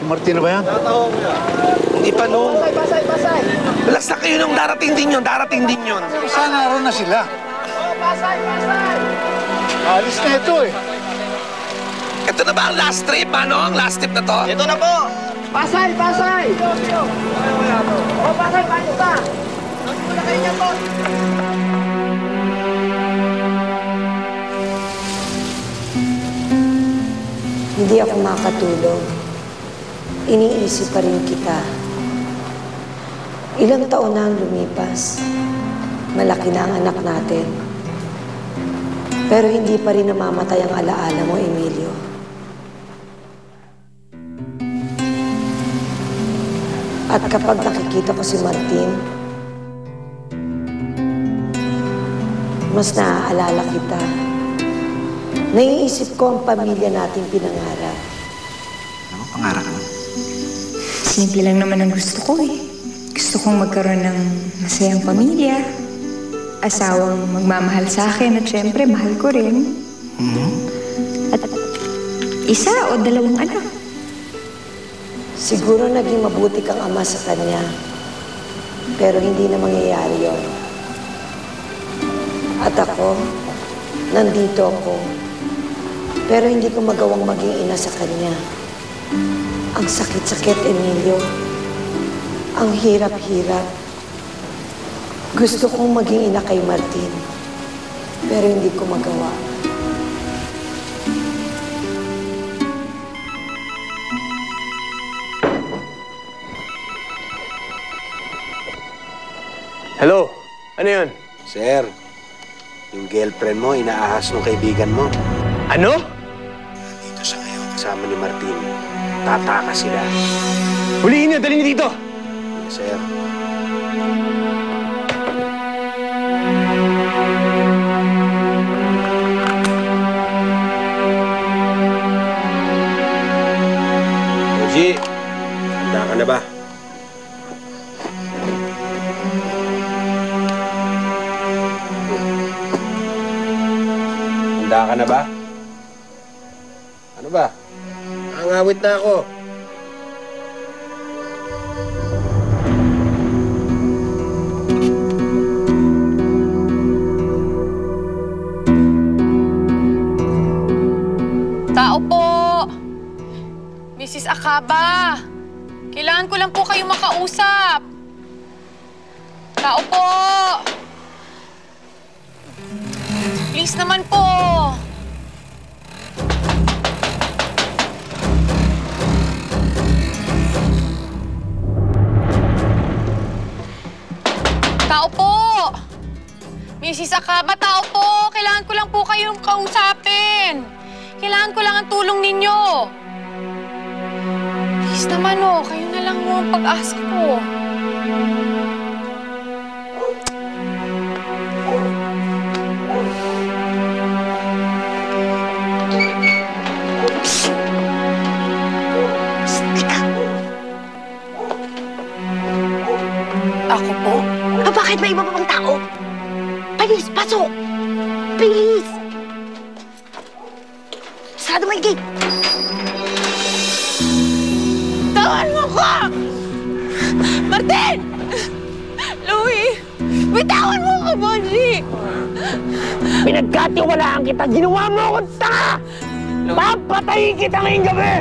Si Martin na ba yan? Hindi pa nung. Pasay! Relax na kayo nung darating din yun. Saan naroon na sila? Pasay! Alis na ito eh. Ito na ba ang last trip, Manong? Last trip na to? Ito na po! Pasay! Pasay, paano ka? Nagmula kayo niya po! Hindi ako makatulog. Iniisip pa rin kita. Ilang taon na ang lumipas. Malaki na ang anak natin. Pero hindi pa rin namamatay ang alaala mo, Emilio. At kapag nakikita ko si Martin, mas naaalala kita. Naiisip ko ang pamilya nating pinangarap. Ano, pangarap ka na? Simple lang naman ang gusto ko eh. Gusto kong magkaroon ng masayang pamilya. Asawang magmamahal sa akin at syempre mahal ko rin. At isa o dalawang anak. Siguro naging mabuti kang ama sa kanya. Pero hindi na mangyayari yon. At ako, nandito ako. Pero hindi ko magawang maging ina sa kanya. Ang sakit-sakit, Emilio. Ang hirap-hirap. Gusto kong maging ina kay Martin. Pero hindi ko magawa. Hello? Ano yun? Sir, yung girlfriend mo, inaahas ng kaibigan mo. Ano? Dito sa ngayon, kasama ni Martin. Tataka sila. Huliin niyo, dali niyo dito! Sir. Oji, handa ka na ba? Handa ka na ba? Ano ba? Angawit na ako. Tao po! Mrs. Acaba! Kailangan ko lang po kayo makausap. Tao po! Please naman po! Tao po! Mrs. Acaba, tao po! Kailangan ko lang po kayong kausapin. Kailangan ko lang ang tulong ninyo. Please naman kayo na lang ang pag-asa ko. Ako po? Bakit may iba pa bang tao? Bilis, pasok! Bilis! Sarado mo yung gate! Tawan mo ko! Martin! Louie! Bitawan mo ko, Bonji! Pinagkatiwalaan kita, ginawa mo akong tanga! Papatayin kita ngayong gabi!